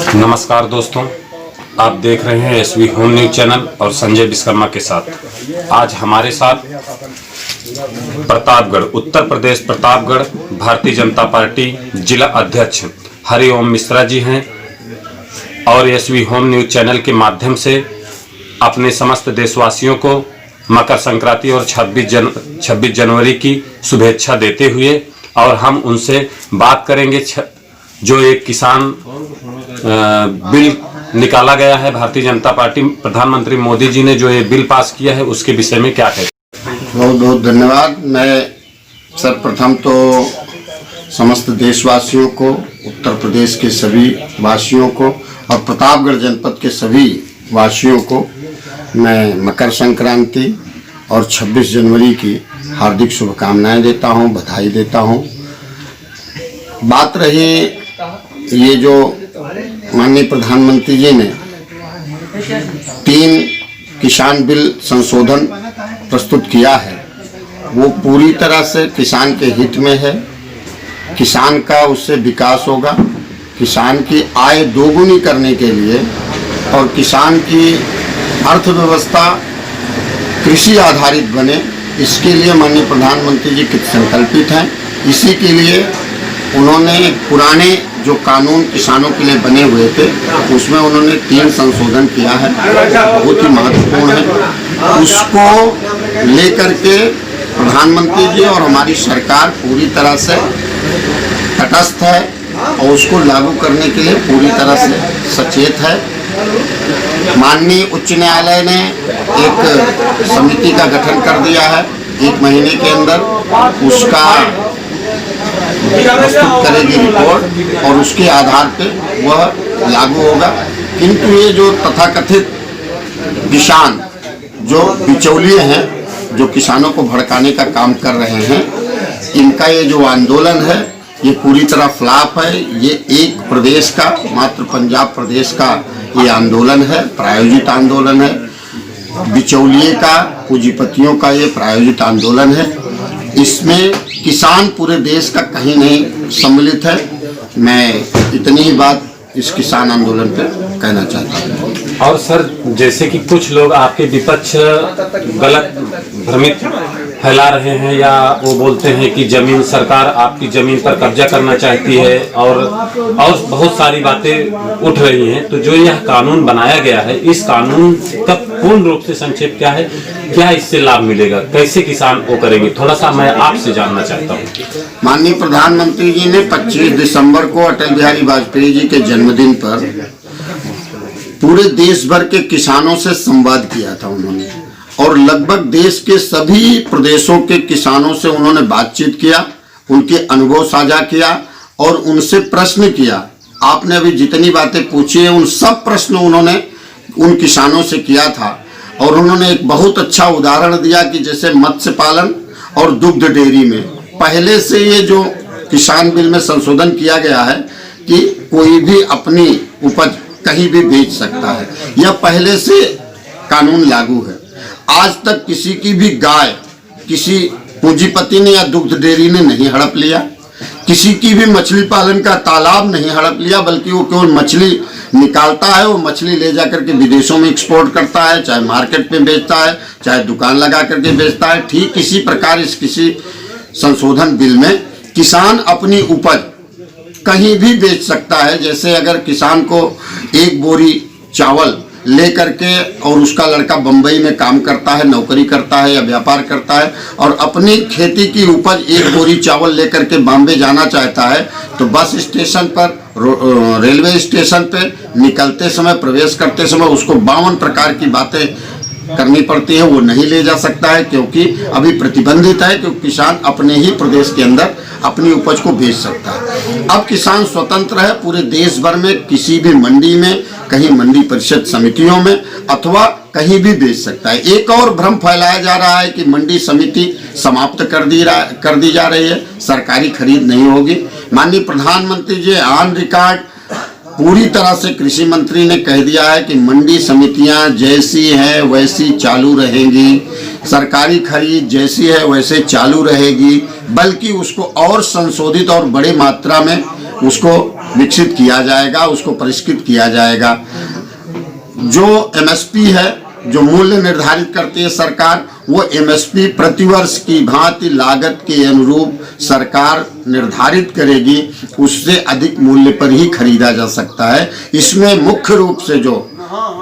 नमस्कार दोस्तों, आप देख रहे हैं एसवी होम न्यूज चैनल और संजय विश्वकर्मा के साथ। आज हमारे साथ प्रतापगढ़, उत्तर प्रदेश प्रतापगढ़ भारतीय जनता पार्टी जिला अध्यक्ष हरिओम मिश्रा जी हैं और एसवी होम न्यूज चैनल के माध्यम से अपने समस्त देशवासियों को मकर संक्रांति और 26 जनवरी की शुभेच्छा देते हुए और हम उनसे बात करेंगे जो एक किसान बिल निकाला गया है भारतीय जनता पार्टी प्रधानमंत्री मोदी जी ने जो ये बिल पास किया है उसके विषय में क्या कहें। बहुत बहुत धन्यवाद। मैं सर्वप्रथम तो समस्त देशवासियों को, उत्तर प्रदेश के सभी वासियों को और प्रतापगढ़ जनपद के सभी वासियों को मैं मकर संक्रांति और 26 जनवरी की हार्दिक शुभकामनाएं देता हूं, बधाई देता हूं। बात रही ये जो माननीय प्रधानमंत्री जी ने 3 किसान बिल संशोधन प्रस्तुत किया है, वो पूरी तरह से किसान के हित में है। किसान का उससे विकास होगा, किसान की आय दोगुनी करने के लिए और किसान की अर्थव्यवस्था कृषि आधारित बने, इसके लिए माननीय प्रधानमंत्री जी कृत संकल्पित हैं। इसी के लिए उन्होंने पुराने जो कानून किसानों के लिए बने हुए थे उसमें उन्होंने 3 संशोधन किया है, बहुत ही महत्वपूर्ण है। उसको लेकर के प्रधानमंत्री जी और हमारी सरकार पूरी तरह से तटस्थ है और उसको लागू करने के लिए पूरी तरह से सचेत है। माननीय उच्च न्यायालय ने एक समिति का गठन कर दिया है, 1 महीने के अंदर उसका प्रस्तुत करेगी रिपोर्ट और उसके आधार पे वह लागू होगा। किंतु ये जो तथाकथित किसान जो बिचौलिए हैं, जो किसानों को भड़काने का काम कर रहे हैं, इनका ये जो आंदोलन है ये पूरी तरह फ्लॉप है। ये एक प्रदेश का, मात्र पंजाब प्रदेश का ये आंदोलन है, प्रायोजित आंदोलन है। बिचौलिए का, पूंजीपतियों का ये प्रायोजित आंदोलन है। इसमें किसान पूरे देश का कहीं नहीं सम्मिलित है। मैं इतनी ही बात इस किसान आंदोलन पे कहना चाहता हूँ। और सर, जैसे कि कुछ लोग आपके विपक्ष गलत भ्रमित फैला रहे हैं या वो बोलते हैं कि जमीन, सरकार आपकी जमीन पर कब्जा करना चाहती है और बहुत सारी बातें उठ रही हैं, तो जो यह कानून बनाया गया है, इस कानून का पूर्ण रूप से संक्षेप क्या है, क्या इससे लाभ मिलेगा, कैसे किसान वो करेंगे, थोड़ा सा मैं आपसे जानना चाहता हूँ। माननीय प्रधानमंत्री जी ने 25 दिसंबर को अटल बिहारी वाजपेयी जी के जन्मदिन पर पूरे देश भर के किसानों से संवाद किया था उन्होंने, और लगभग देश के सभी प्रदेशों के किसानों से उन्होंने बातचीत किया, उनके अनुभव साझा किया और उनसे प्रश्न किया। आपने अभी जितनी बातें पूछी है उन सब प्रश्न उन्होंने उन किसानों से किया था और उन्होंने एक बहुत अच्छा उदाहरण दिया कि जैसे मत्स्य पालन और दुग्ध डेयरी में पहले से ये जो किसान बिल में संशोधन किया गया है कि कोई भी अपनी उपज कहीं भी बेच सकता है, यह पहले से कानून लागू है। आज तक किसी की भी गाय किसी पूंजीपति ने या दुग्ध डेयरी ने नहीं हड़प लिया, किसी की भी मछली पालन का तालाब नहीं हड़प लिया, बल्कि वो केवल मछली निकालता है, वो मछली ले जाकर के विदेशों में एक्सपोर्ट करता है, चाहे मार्केट में बेचता है, चाहे दुकान लगा करके बेचता है। ठीक इसी प्रकार इस किसी संशोधन बिल में किसान अपनी उपज कहीं भी बेच सकता है। जैसे अगर किसान को 1 बोरी चावल ले करके और उसका लड़का बम्बई में काम करता है, नौकरी करता है या व्यापार करता है और अपनी खेती की उपज 1 बोरी चावल लेकर के बॉम्बे जाना चाहता है, तो बस स्टेशन पर, रेलवे स्टेशन पे निकलते समय, प्रवेश करते समय उसको 52 प्रकार की बातें करनी पड़ती है, वो नहीं ले जा सकता है क्योंकि अभी प्रतिबंधित है कि किसान अपने ही प्रदेश के अंदर अपनी उपज को बेच सकता है। अब किसान स्वतंत्र है, पूरे देश भर में किसी भी मंडी में, कहीं मंडी परिषद समितियों में अथवा कहीं भी बेच सकता है। एक और भ्रम फैलाया जा रहा है कि मंडी समिति समाप्त कर दी जा रही है, सरकारी खरीद नहीं होगी। माननीय प्रधानमंत्री जी ऑन रिकॉर्ड पूरी तरह से कृषि मंत्री ने कह दिया है कि मंडी समितियां जैसी हैं वैसी चालू रहेंगी, सरकारी खरीद जैसी है वैसे चालू रहेगी, बल्कि उसको और संशोधित और बड़े मात्रा में उसको विकसित किया जाएगा, उसको परिष्कृत किया जाएगा। जो एमएसपी है, जो मूल्य निर्धारित करती है सरकार, वो एमएसपी प्रतिवर्ष की भांति लागत के अनुरूप सरकार निर्धारित करेगी, उससे अधिक मूल्य पर ही खरीदा जा सकता है। इसमें मुख्य रूप से जो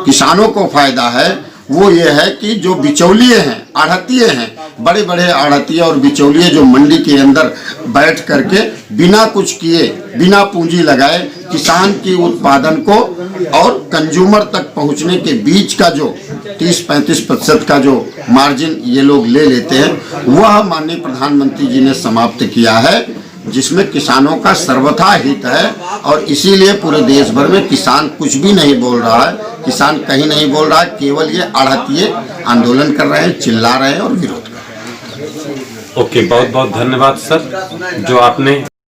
किसानों को फायदा है वो ये है कि जो बिचौलिए हैं, आढ़तिये हैं, बड़े बड़े आढ़तिये और बिचौलिए जो मंडी के अंदर बैठ करके बिना कुछ किए, बिना पूंजी लगाए किसान की उत्पादन को और कंज्यूमर तक पहुंचने के बीच का जो 30-35% का जो मार्जिन ये लोग ले लेते हैं, वह माननीय प्रधानमंत्री जी ने समाप्त किया है, जिसमें किसानों का सर्वथा हित है। और इसीलिए पूरे देश भर में किसान कुछ भी नहीं बोल रहा है, किसान कहीं नहीं बोल रहा है, केवल ये आढ़तिये आंदोलन कर रहे हैं, चिल्ला रहे हैं और विरोध कर रहे हैं। ओके, बहुत बहुत धन्यवाद सर, जो आपने